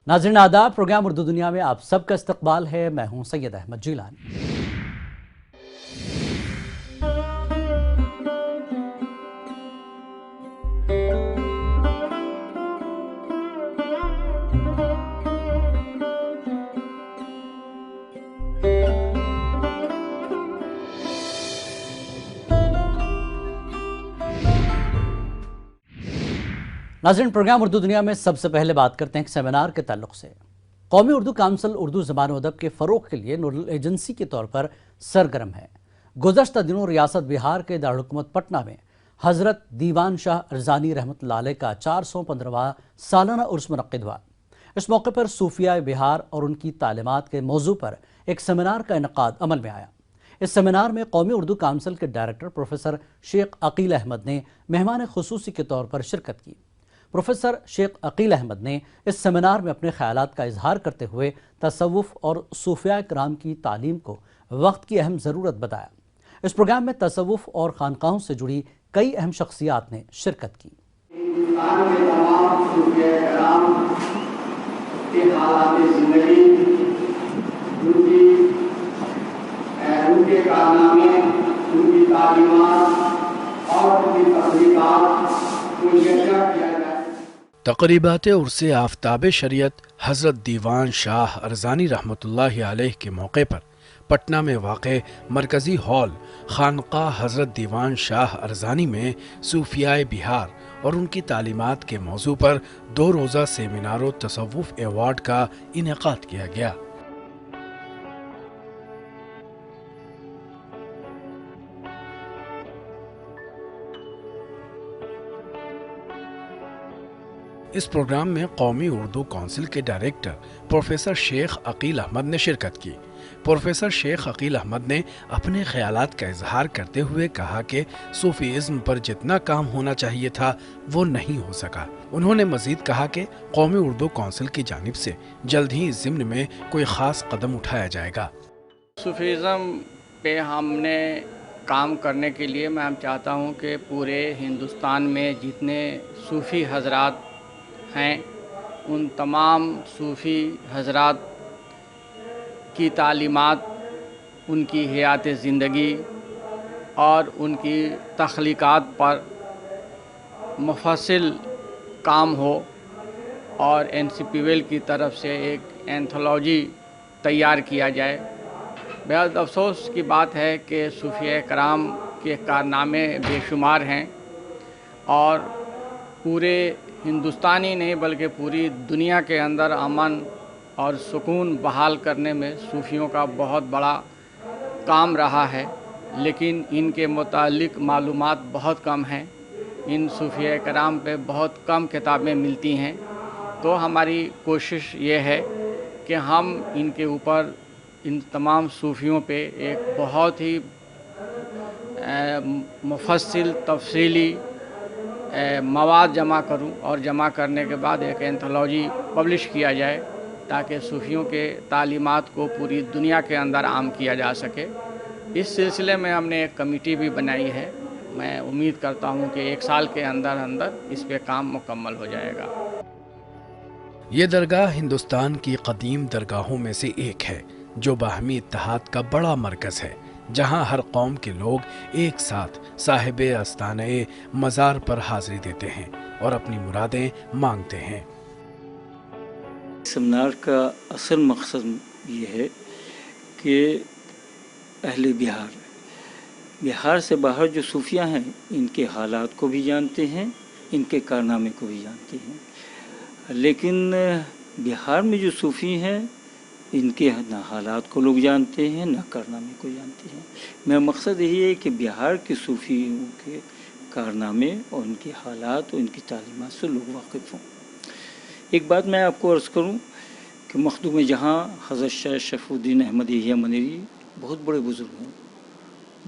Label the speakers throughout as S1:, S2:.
S1: नाज़रीन आदाब, प्रोग्राम उर्दू दुनिया में आप सबका इस्तकबाल है। मैं हूं सैयद अहमद जिलानी। नाज़रीन, प्रोग्राम उर्दू दुनिया में सबसे पहले बात करते हैं एक सेमिनार के ताल्लुक से। कौमी उर्दू काउंसिल उर्दू ज़बान व अदब के फ़रोग़ के लिए नोडल एजेंसी के तौर पर सरगर्म है। गुज़श्ता दिनों रियासत बिहार के दारुल-हुकूमत पटना में हज़रत दीवान शाह अरज़ानी रहमतुल्लाह अलैह का 415वां सालाना उर्स मुनक़्क़िद हुआ। इस मौके पर सूफिया बिहार और उनकी तालीमात के मौजू पर एक सेमिनार का इनेकाद अमल में आया। इस सेमिनार में कौमी उर्दू काउंसिल के डायरेक्टर प्रोफेसर शेख अकील अहमद ने मेहमान खुसूसी के तौर पर शिरकत की। प्रोफेसर शेख अकील अहमद ने इस सेमिनार में अपने ख्यालात का इजहार करते हुए तसव्वुफ़ और सूफिया किराम की तालीम को वक्त की अहम ज़रूरत बताया। इस प्रोग्राम में तसव्वुफ़ और खानकाहों से जुड़ी कई अहम शख्सियात ने शिरकत की।
S2: हिंदुस्तान के तमाम सूफिया किराम के हालात ज़िंदगी, उनके कारनामे, उनकी तालीमात और उनकी तहक़ीक़ात को यकजा किया जाए।
S3: तक़रीबात उर्से आफ्ताब शरीयत हज़रत दीवान शाह अरज़ानी रहमतुल्लाहि अलैह के मौके पर पटना में वाक़े मरकज़ी हॉल खानक़ाह हज़रत दीवान शाह अरज़ानी में सूफियाए बिहार और उनकी तालीमात के मौजू पर 2 रोज़ा सेमिनार व तसव्वुफ़ एवार्ड का इनेकाद किया गया। इस प्रोग्राम में कौमी उर्दू काउंसिल के डायरेक्टर प्रोफेसर शेख अकील अहमद ने शिरकत की। प्रोफेसर शेख अकील अहमद ने अपने ख्यालात का इजहार करते हुए कहा कि सूफीज़्म पर जितना काम होना चाहिए था वो नहीं हो सका। उन्होंने मजीद कहा कि कौमी उर्दू काउंसिल की जानिब से जल्द ही इस ज़िम्न में कोई ख़ास कदम उठाया जाएगा।
S4: सूफीज़्म पे हमने काम करने के लिए मैं चाहता हूँ कि पूरे हिंदुस्तान में जितने सूफ़ी हजरात हैं उन तमाम सूफ़ी हजरात की तालीमात, उनकी हयात ज़िंदगी और उनकी तख्लीक़ात पर मुफस्सिल काम हो और NCPWL की तरफ से एक एंथोलॉजी तैयार किया जाए। बेहद अफसोस की बात है कि सूफिया कराम के कारनामे बेशुमार हैं और पूरे हिंदुस्तान ही नहीं बल्कि पूरी दुनिया के अंदर अमन और सुकून बहाल करने में सूफियों का बहुत बड़ा काम रहा है, लेकिन इनके मुतालिक मालूमात बहुत कम हैं। इन सूफिया कराम पे बहुत कम किताबें मिलती हैं। तो हमारी कोशिश ये है कि हम इनके ऊपर, इन तमाम सूफियों पे एक बहुत ही मुफस्सिल तफसीली मवाद जमा करूं और जमा करने के बाद एक एंथोलॉजी पब्लिश किया जाए ताकि सूफियों के तालीमात को पूरी दुनिया के अंदर आम किया जा सके। इस सिलसिले में हमने एक कमेटी भी बनाई है। मैं उम्मीद करता हूं कि 1 साल के अंदर अंदर इस पे काम मुकम्मल हो जाएगा।
S3: ये दरगाह हिंदुस्तान की कदीम दरगाहों में से एक है जो बाहमी इत्तेहाद का बड़ा मरकज़ है, जहां हर कौम के लोग एक साथ साहिबे आस्ताने मज़ार पर हाज़िरी देते हैं और अपनी मुरादें मांगते हैं।
S5: सेमिनार का असल मकसद ये है कि अहले बिहार से बाहर जो सूफिया हैं इनके हालात को भी जानते हैं, इनके कारनामे को भी जानते हैं। लेकिन बिहार में जो सूफ़ी हैं इनके ना हालात को लोग जानते हैं ना कारनामे को जानते हैं। मेरा मकसद यही है कि बिहार के सूफियों के कारनामे और उनके हालात और उनकी तालीमात से लोग वाकिफ़ हों। एक बात मैं आपको अर्ज़ करूं कि मखदूम जहाँ हज़रत शाह शरफ़ुद्दीन अहमद यहिया मनेरी बहुत बड़े बुज़ुर्ग हैं,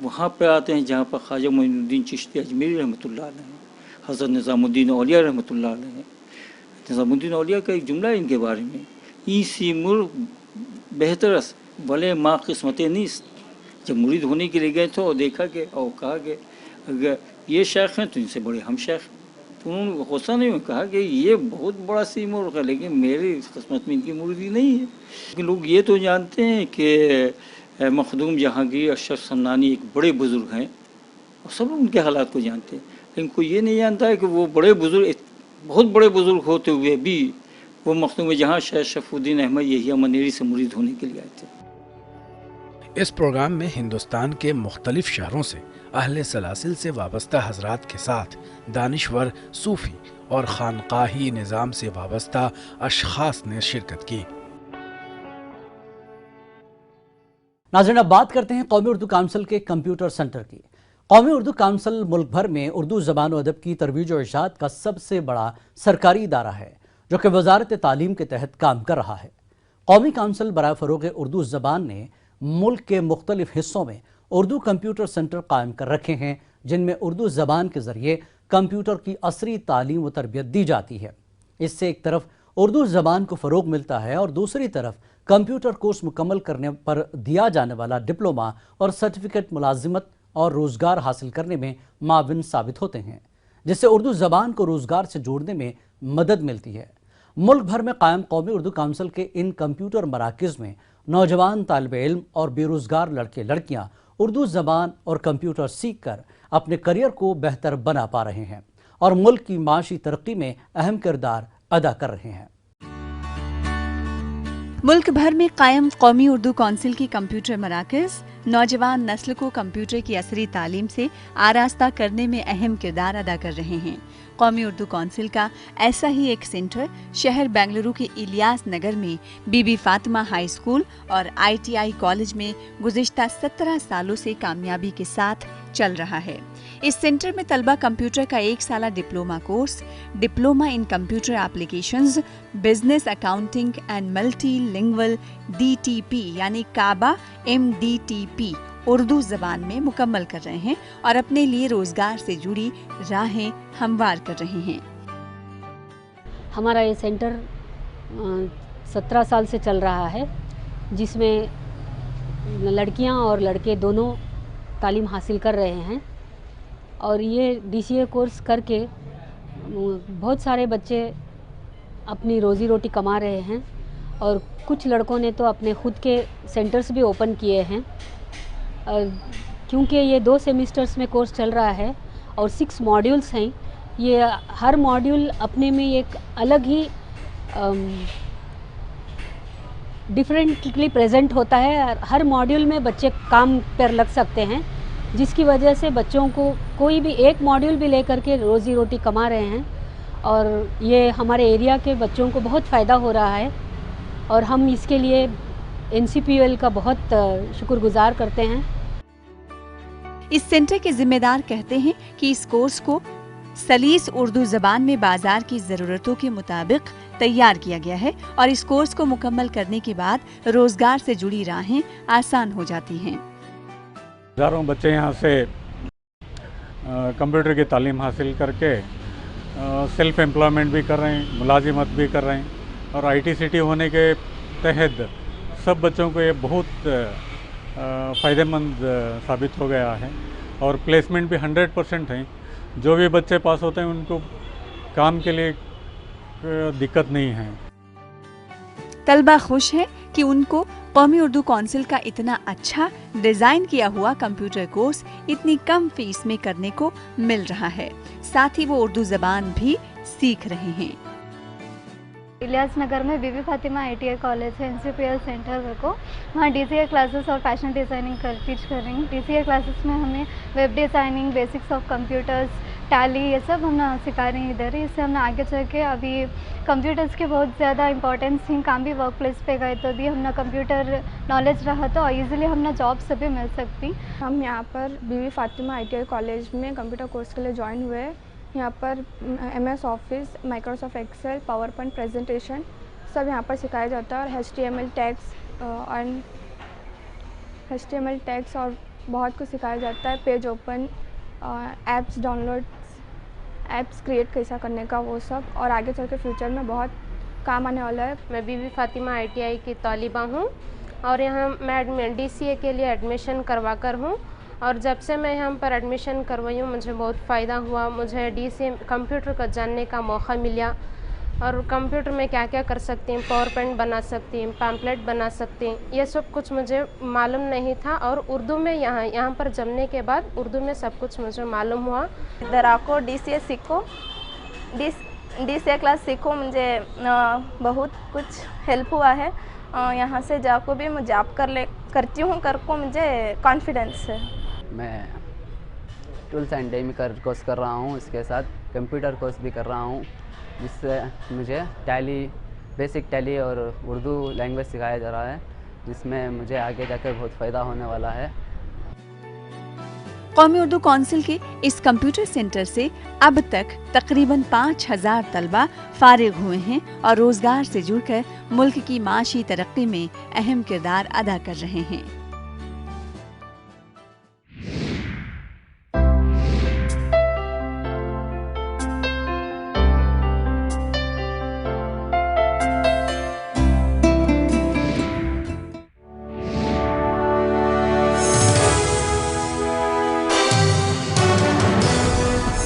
S5: वहाँ पर आते हैं जहाँ पर ख्वाजा मोइनुद्दीन चिश्ती अजमेरी रहमतुल्लाह अलैह हैं, हज़रत निज़ामुद्दीन औलिया रहमतुल्लाह अलैह हैं, निज़ामुद्दीन औलिया का एक जुमला है इनके बारे में, ईसी मुर बेहतरस भले माँ किस्मत नीस्त। जब मुरीद होने के लिए गए थे और देखा कि और कहा कि अगर ये शेख हैं तो इनसे बड़े हम शेख। तो उन्होंने गुस्सा नहीं हुआ, कहा कि ये बहुत बड़ा सीमोर है लेकिन मेरी किस्मत में इनकी मुरीदी नहीं है। लेकिन लोग ये तो जानते हैं कि मखदूम जहांगीर अशरफ सन्नानी एक बड़े बुज़ुर्ग हैं और सब लोग उनके हालात को जानते हैं, लेकिन कोई ये नहीं जानता है कि वो बड़े बुज़ुर्ग, बहुत बड़े बुज़ुर्ग होते हुए भी वो मखदूम जहाँ शायद शफुद्दीन अहमद यहिया मनेरी से मुरीद होने के लिए आए थे।
S3: इस प्रोग्राम में हिंदुस्तान के मुख्तलिफ शहरों से अहले सलासिल से वाबस्ता हजरात के साथ दानिश्वर, सूफी और खानकाही निज़ाम से वाबस्ता अशखास ने शिरकत की।
S1: नाज़रीन, अब बात करते हैं कौमी उर्दू काउंसिल के कंप्यूटर सेंटर की। कौमी उर्दू काउंसिल मुल्क भर में उर्दू ज़बान व अदब की तरवीज व इरशाद का सबसे बड़ा सरकारी इदारा है जो कि वजारत तालीम के तहत काम कर रहा है। कौमी काउंसिल बराए फ़रोग़ उर्दू ज़बान ने मुल्क के मुख्तलिफ हिस्सों में उर्दू कंप्यूटर सेंटर कायम कर रखे हैं जिनमें उर्दू ज़बान के ज़रिए कंप्यूटर की असरी तालीम व तरबियत दी जाती है। इससे एक तरफ उर्दू ज़बान को फ़रोग़ मिलता है और दूसरी तरफ कंप्यूटर कोर्स मुकम्मल करने पर दिया जाने वाला डिप्लोमा और सर्टिफिकेट मुलाजिमत और रोज़गार हासिल करने में माविन साबित होते हैं, जिससे उर्दू ज़बान को रोज़गार से जोड़ने में मदद मिलती है। मुल्क भर में कायम कौमी उर्दू काउंसिल के इन कंप्यूटर मराकज़ में नौजवान तालिब इल्म और बेरोज़गार लड़के लड़कियाँ उर्दू ज़बान और कंप्यूटर सीख कर अपने करियर को बेहतर बना पा रहे हैं और मुल्क की माशी तरक्की में अहम किरदार अदा कर रहे हैं।
S6: मुल्क भर में कायम कौमी उर्दू काउंसिल की कंप्यूटर मराकज़ नौजवान नस्ल को कंप्यूटर की असरी तालीम से आरास्ता करने में अहम किरदार अदा कर रहे हैं। कौमी उर्दू काउंसिल का ऐसा ही एक सेंटर शहर बेंगलुरु के इलियास नगर में बीबी फातिमा हाई स्कूल और ITI कॉलेज में गुज़िश्ता 17 सालों से कामयाबी के साथ चल रहा है। इस सेंटर में तलबा कंप्यूटर का 1 साला diploma course, diploma in computer applications, business accounting and multilingual DTP यानी काबा MDTP उर्दू ज़बान में मुकम्मल कर रहे हैं और अपने लिए रोज़गार से जुड़ी राहें हमवार कर रहे हैं।
S7: हमारा ये सेंटर 17 साल से चल रहा है, जिसमें लड़कियां और लड़के दोनों तालीम हासिल कर रहे हैं और ये DCA कोर्स करके बहुत सारे बच्चे अपनी रोज़ी रोटी कमा रहे हैं और कुछ लड़कों ने तो अपने खुद के सेंटर्स भी ओपन किए हैं। क्योंकि ये 2 सेमिस्टर्स में कोर्स चल रहा है और 6 मॉड्यूल्स हैं, ये हर मॉड्यूल अपने में एक अलग ही डिफरेंटली प्रेजेंट होता है। हर मॉड्यूल में बच्चे काम पर लग सकते हैं, जिसकी वजह से बच्चों को कोई भी एक मॉड्यूल भी लेकर के रोज़ी रोटी कमा रहे हैं और ये हमारे एरिया के बच्चों को बहुत फ़ायदा हो रहा है और हम इसके लिए NCPL का बहुत शुक्रगुजार करते हैं।
S6: इस सेंटर के जिम्मेदार कहते हैं कि इस कोर्स को सलीस उर्दू ज़बान में बाजार की ज़रूरतों के मुताबिक तैयार किया गया है और इस कोर्स को मुकम्मल करने के बाद रोज़गार से जुड़ी राहें आसान हो जाती हैं।
S8: हज़ारों बच्चे यहाँ से कंप्यूटर की तालीम हासिल करके सेल्फ एम्प्लॉयमेंट भी कर रहे हैं, मुलाजिमत भी कर रहे हैं और ITCT होने के तहत सब बच्चों को ये बहुत फ़ायदेमंद साबित हो गया है और प्लेसमेंट भी 100% है। जो भी बच्चे पास होते हैं उनको काम के लिए दिक्कत नहीं है।
S6: तलबा खुश हैं कि उनको कौमी उर्दू काउंसिल का इतना अच्छा डिज़ाइन किया हुआ कंप्यूटर कोर्स इतनी कम फीस में करने को मिल रहा है, साथ ही वो उर्दू ज़बान भी सीख रहे हैं।
S9: इलियास नगर में बीबी फातिमा ITI कॉलेज है, NCPL सेंटर है को वहाँ DCA क्लासेस और फैशन डिज़ाइनिंग टीच कर रही हूँ। DCA क्लासेस में हमें web designing, basics of computers, tally ये सब हम सिखा रहे हैं इधर ही। इससे हमने आगे चल के अभी कंप्यूटर्स के बहुत ज़्यादा इंपॉर्टेंस थी, काम भी वर्क प्लेस पे गए तो भी हमने कंप्यूटर नॉलेज रहा तो ईजिली हमने जॉब से भी मिल सकती।
S10: हम यहाँ पर बीबी फातिमा ITI कॉलेज में कंप्यूटर कोर्स के लिए ज्वाइन हुए। यहाँ पर MS office, Microsoft Excel, PowerPoint presentation सब यहाँ पर सिखाया जाता है और HTML टैग्स और बहुत कुछ सिखाया जाता है। Page open, apps download apps create कैसा करने का वो सब, और आगे चल के फ्यूचर में बहुत काम आने वाला है।
S11: मैं बीबी फातिमा ITI की तालिबा हूँ और यहाँ मैं DCA के लिए एडमिशन करवा कर हूँ, और जब से मैं यहाँ पर एडमिशन करवाई हूँ मुझे बहुत फ़ायदा हुआ। मुझे DCA कंप्यूटर का जानने का मौका मिला, और कंप्यूटर में क्या क्या कर सकती हैं, पावर पॉइंट बना सकती हैं, पैम्पलेट बना सकती हैं, ये सब कुछ मुझे मालूम नहीं था। और उर्दू में यहाँ पर जमने के बाद उर्दू में सब कुछ मुझे मालूम हुआ।
S12: इधर आको DCA सीखो, DCA क्लास सीखो, मुझे बहुत कुछ हेल्प हुआ है। यहाँ से जाको भी मैं जॉब करती हूँ, को मुझे कॉन्फिडेंस है।
S13: मैं टूल्स एंड डे में कोर्स कर रहा हूँ, इसके साथ कंप्यूटर कोर्स भी कर रहा हूँ, जिससे मुझे बेसिक टैली और उर्दू लैंग्वेज सिखाया जा रहा है, जिसमें मुझे आगे जाकर बहुत फ़ायदा होने वाला है।
S6: कौमी उर्दू काउंसिल के इस कंप्यूटर सेंटर से अब तक तकरीबन 5000 तलबा फारिग हुए हैं और रोजगार से जुड़कर मुल्क की माशी तरक्की में अहम किरदार अदा कर रहे हैं।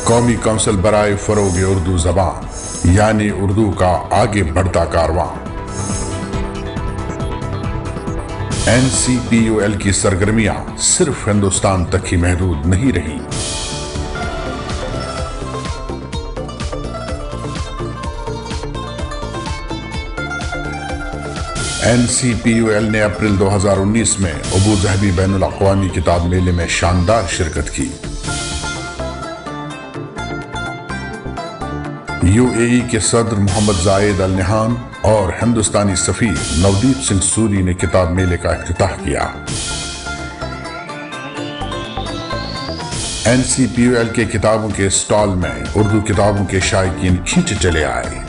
S14: कौमी काउंसिल बराए फरोग उर्दू ज़बान यानी उर्दू का आगे बढ़ता कारवां। NCPUL की सरगर्मियां सिर्फ हिंदुस्तान तक ही महदूद नहीं रही। NCPUL ने अप्रैल 2019 में अबू ज़हबी बैनुल अक़वामी किताब मेले में शानदार शिरकत की। UAE के सदर मोहम्मद जायद अल नहान और हिंदुस्तानी सफीर नवदीप सिंह सूरी ने किताब मेले का इफ्तिताह किया। NCPUL के किताबों के स्टॉल में उर्दू किताबों के शायकीन खींचे चले आए।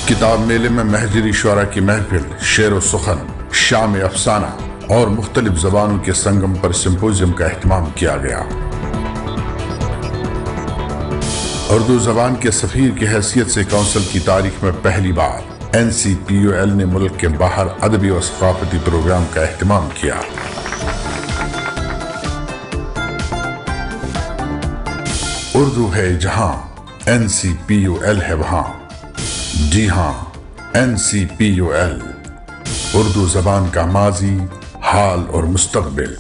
S14: किताब मेले में महजरी शुरा की महफिल, शेर व सुखन, शाम अफसाना और मुख्तलिफ जबानों के संगम पर सिंपोजियम का एहतमाम किया गया। उर्दू जबान के सफीर की हैसियत से काउंसिल की तारीख में पहली बार NCPUL ने मुल्क के बाहर अदबी और सकाफती प्रोग्राम का एहतमाम किया। उर्दू है जहां, NCPUL है वहां। जी हां, NCPUL उर्दू जबान का माजी, हाल और मुस्तकबिल।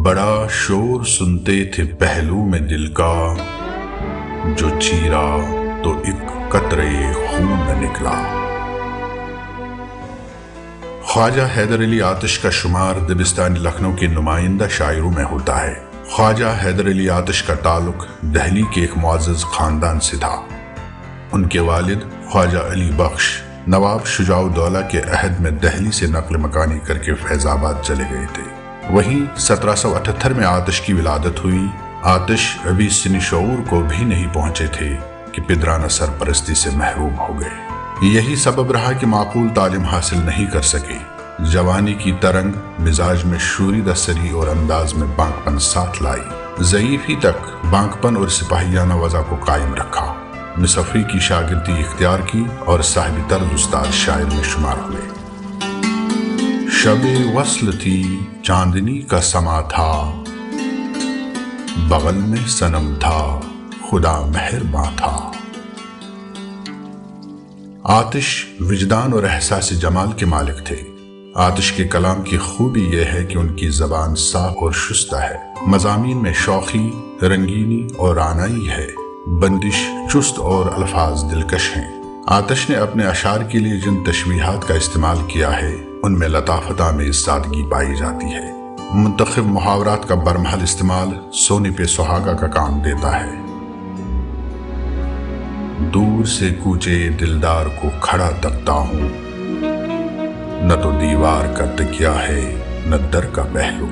S14: बड़ा शोर सुनते थे पहलू में दिल का, जो चीरा तो एक कतरे खून न निकला। ख्वाजा हैदर अली आतिश का शुमार दबिस्तानी लखनऊ के नुमाइंदा शायरों में होता है। ख्वाजा हैदर अली आतिश का ताल्लुक दिल्ली के एक मुअज़्ज़ज़ खानदान से था। उनके वालिद ख्वाजा अली बख्श नवाब शुजाउद्दौला के अहद में दिल्ली से नक्ल मकानी करके फैजाबाद चले गए थे। वहीं 1778 में आतिश की विलादत हुई। आतिश अभी सिनी शऊर को भी नहीं पहुंचे थे कि पिदराना सरपरस्ती से महरूम हो गए। यही सबब रहा कि माकूल तालीम हासिल नहीं कर सके। जवानी की तरंग मिजाज में शूरी दसरी और अंदाज में बांकपन साथ लाई। ज़ईफ़ी तक बांकपन और सिपाहियाना वज़ा को कायम रखा। मुसफ़ी की शागिर्दी इख्तियार की और साहिब तर्ज उस्ताद शायर में शुमार हुए। शबे वस्ल थी, चांदनी का समा था, बगल में सनम था, खुदा मेहरबां था। आतिश विजदान और एहसास जमाल के मालिक थे। आतिश के कलाम की खूबी यह है कि उनकी जबान साफ और शुस्ता है। मज़ामीन में शौखी, रंगीनी और आनाई है। बंदिश चुस्त और अल्फाज दिलकश हैं। आतिश ने अपने अशार के लिए जिन तशबीहात का इस्तेमाल किया है उनमें लताफता में सादगी पाई जाती है। मुंतखब मुहावरात का बरमहल इस्तेमाल सोने पे सुहागा का काम देता है। दूर से कूचे दिलदार को खड़ा तकता हूँ, न तो दीवार का तकिया है न दर का पहलू।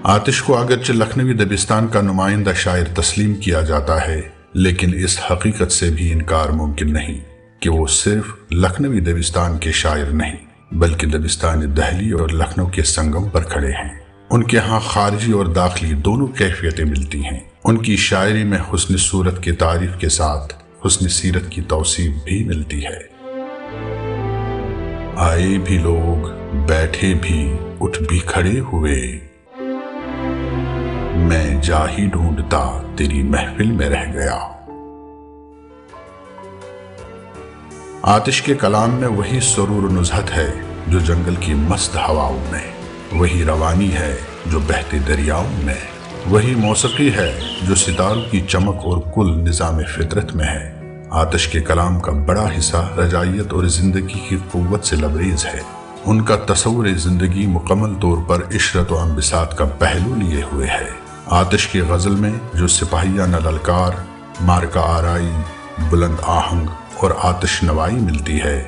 S14: आतिश को अगरचे लखनवी दबिस्तान का नुमाइंदा शायर तस्लीम किया जाता है, लेकिन इस हकीकत से भी इनकार मुमकिन नहीं कि वो सिर्फ लखनवी दबिस्तान के शायर नहीं बल्कि दबिस्तान दहली और लखनऊ के संगम पर खड़े हैं। उनके यहाँ खारजी और दाखिली दोनों कैफियतें मिलती हैं। उनकी शायरी में हुस्न सूरत की तारीफ के साथ हुस्न सीरत की तौसीफ भी मिलती है। आए भी लोग, बैठे भी, उठ भी खड़े हुए, मैं जा ही ढूंढता तेरी महफिल में रह गया। आतिश के कलाम में वही सुरूर नुज़हत है जो जंगल की मस्त हवाओं में, वही रवानी है जो बहते दरियाओं में, वही मौसीकी है जो सितारों की चमक और कुल निज़ाम फितरत में है। आतिश के कलाम का बड़ा हिस्सा रजाइयत और ज़िंदगी की क़ुव्वत से लबरेज है। उनका तस्वुर ज़िंदगी मुकम्मल तौर पर इशरत और अम्बिसात का पहलू लिए हुए है। आतिश की गज़ल में जो सिपाहियाना ललकार, मार्का आराई, बुलंद आहंग और आतिश नवाई मिलती है,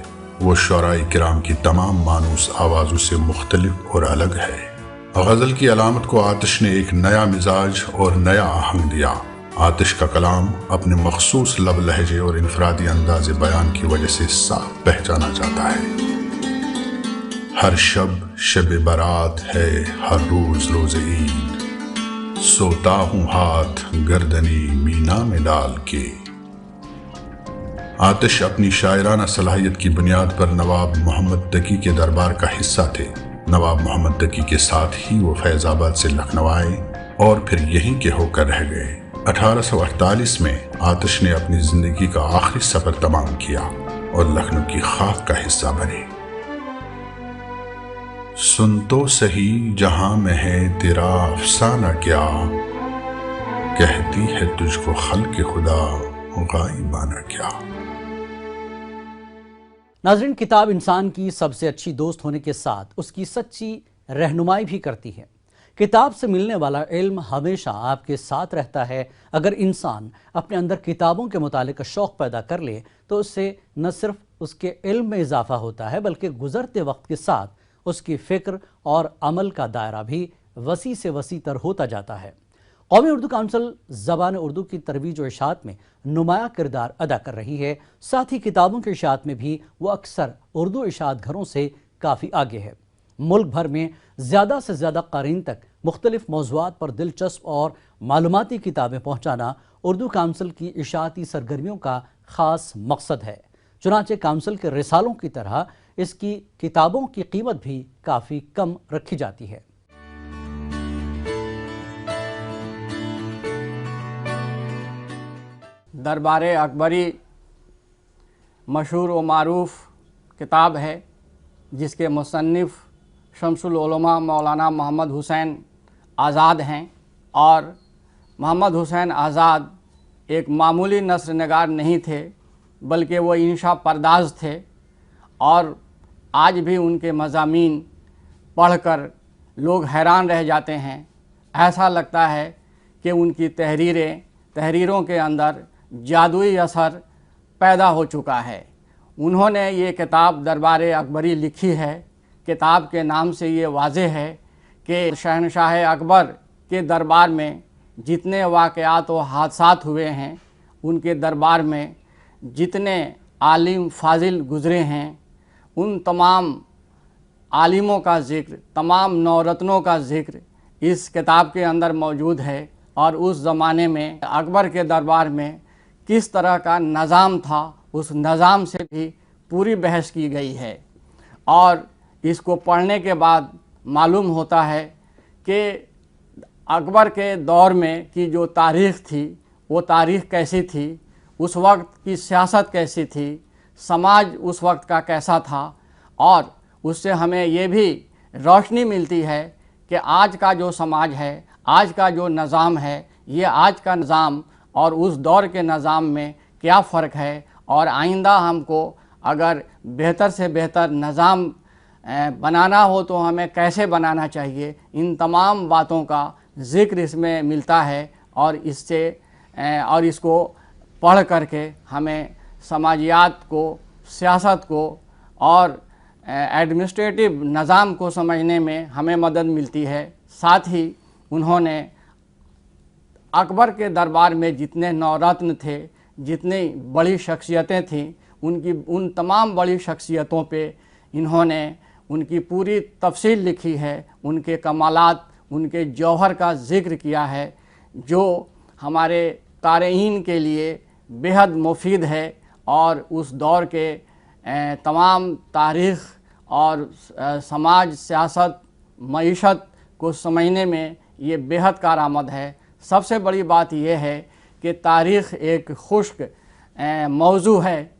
S14: वो शुअराए किराम की तमाम मानूस आवाज़ों से मुख्तलिफ और अलग है। गज़ल की अलामत को आतिश ने एक नया मिजाज और नया आहंग दिया। आतिश का कलाम अपने मखसूस लब लहजे और इनफरादी अंदाज़ बयान की वजह से साफ पहचाना जाता है। हर शब शब बारात है, हर रोज़ रोज़ ईद, सोता हूँ हाथ गर्दनी मीना में डाल के। आतिश अपनी शायराना सलाहियत की बुनियाद पर नवाब मोहम्मद तकी के दरबार का हिस्सा थे। नवाब मोहम्मद तकी के साथ ही वो फैज़ाबाद से लखनऊ आए और फिर यहीं के होकर रह गए। 1848 में आतिश ने अपनी ज़िंदगी का आखिरी सफ़र तमाम किया और लखनऊ की खाक का हिस्सा बने। सुन तो सही जहां में है तेरा अफसाना क्या, कहती है तुझको खल्क़ खुदा गायबाना क्या।
S1: नाज़रीन, किताब इंसान की सबसे अच्छी दोस्त होने के साथ उसकी सच्ची रहनुमाई भी करती है। किताब से मिलने वाला इल्म हमेशा आपके साथ रहता है। अगर इंसान अपने अंदर किताबों के मुतालिक का शौक़ पैदा कर ले तो उससे न सिर्फ उसके इल्म में इजाफा होता है बल्कि गुज़रते वक्त के साथ उसकी फ़िक्र और अमल का दायरा भी वसी से वसी तर होता जाता है। कौमी उर्दू काउंसिल ज़बान उर्दू की तरवीज और इशाअत में नुमायाँ किरदार अदा कर रही है। साथ ही किताबों के इशाअत में भी वो अक्सर उर्दू इशाअत घरों से काफ़ी आगे है। मुल्क भर में ज़्यादा से ज़्यादा क़ारीन तक मुख्तलिफ मौज़ूआत पर दिलचस्प और मालूमाती किताबें पहुँचाना उर्दू काउंसिल की इशाअती सरगर्मियों का ख़ास मकसद है। चुनांचे काउंसिल के रिसालों की तरह इसकी किताबों की कीमत भी काफ़ी कम रखी जाती है।
S4: दरबार अकबरी मशहूर व मारूफ किताब है जिसके मुसन्निफ़ शमसुल उलमा मौलाना मोहम्मद हुसैन आज़ाद हैं। और मोहम्मद हुसैन आज़ाद एक मामूली नस्र नगार नहीं थे बल्कि वो इंशा परदाज थे और आज भी उनके मज़ामीन पढ़कर लोग हैरान रह जाते हैं। ऐसा लगता है कि उनकी तहरीरों के अंदर जादुई असर पैदा हो चुका है। उन्होंने ये किताब दरबार अकबरी लिखी है। किताब के नाम से ये वाज़ेह है कि शहनशाह अकबर के दरबार में जितने वाक़यात व हादसात हुए हैं, उनके दरबार में जितने आलिम फाजिल गुज़रे हैं, उन तमाम आलिमों का ज़िक्र, तमाम नौरत्नों का ज़िक्र इस किताब के अंदर मौजूद है। और उस ज़माने में अकबर के दरबार में किस तरह का निज़ाम था, उस निज़ाम से भी पूरी बहस की गई है। और इसको पढ़ने के बाद मालूम होता है कि अकबर के दौर में की जो तारीख़ थी वो तारीख़ कैसी थी, उस वक्त की सियासत कैसी थी, समाज उस वक्त का कैसा था। और उससे हमें ये भी रोशनी मिलती है कि आज का जो समाज है, आज का जो निज़ाम है, ये आज का निज़ाम और उस दौर के निज़ाम में क्या फ़र्क है। और आइंदा हमको अगर बेहतर से बेहतर निज़ाम बनाना हो तो हमें कैसे बनाना चाहिए, इन तमाम बातों का ज़िक्र इसमें मिलता है। और इसको पढ़ करके हमें समाजियात को, सियासत को और एडमिनिस्ट्रेटिव निज़ाम को समझने में हमें मदद मिलती है। साथ ही उन्होंने अकबर के दरबार में जितने नवरत्न थे, जितनी बड़ी शख्सियतें थीं, उन तमाम बड़ी शख्सियतों पे इन्होंने उनकी पूरी तफसील लिखी है, उनके कमालात, उनके जौहर का ज़िक्र किया है, जो हमारे क़ारीन के लिए बेहद मुफीद है और उस दौर के तमाम तारीख़ और समाज, सियासत, मईशत को समझने में ये बेहद कारआमद है। सबसे बड़ी बात यह है कि तारीख़ एक खुश्क मौजू है,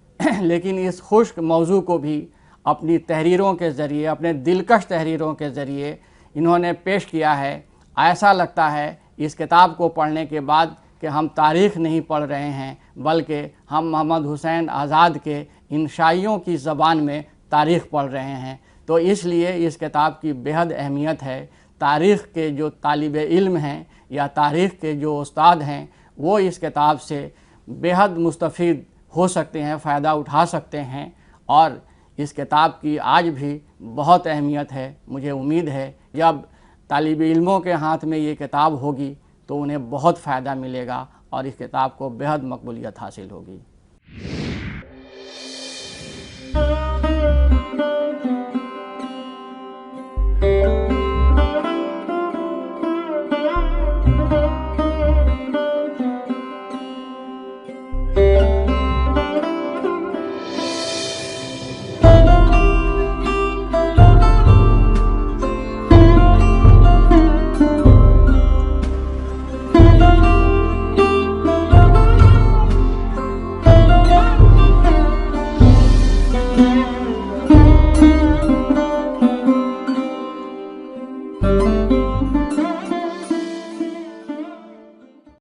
S4: लेकिन इस खुश्क मौजू को भी अपनी तहरीरों के ज़रिए, अपने दिलकश तहरीरों के ज़रिए इन्होंने पेश किया है। ऐसा लगता है इस किताब को पढ़ने के बाद कि हम तारीख़ नहीं पढ़ रहे हैं, बल्कि हम मोहम्मद हुसैन आज़ाद के इन शाइयों की ज़बान में तारीख़ पढ़ रहे हैं। तो इसलिए इस किताब की बेहद अहमियत है। तारीख़ के जो तालिब इल्म हैं या तारीख़ के जो उस्ताद हैं, वो इस किताब से बेहद मुस्तफ़ीद हो सकते हैं, फ़ायदा उठा सकते हैं, और इस किताब की आज भी बहुत अहमियत है। मुझे उम्मीद है जब तालिब इल्मों के हाथ में ये किताब होगी तो उन्हें बहुत फ़ायदा मिलेगा और इस किताब को बेहद मकबूलियत हासिल होगी।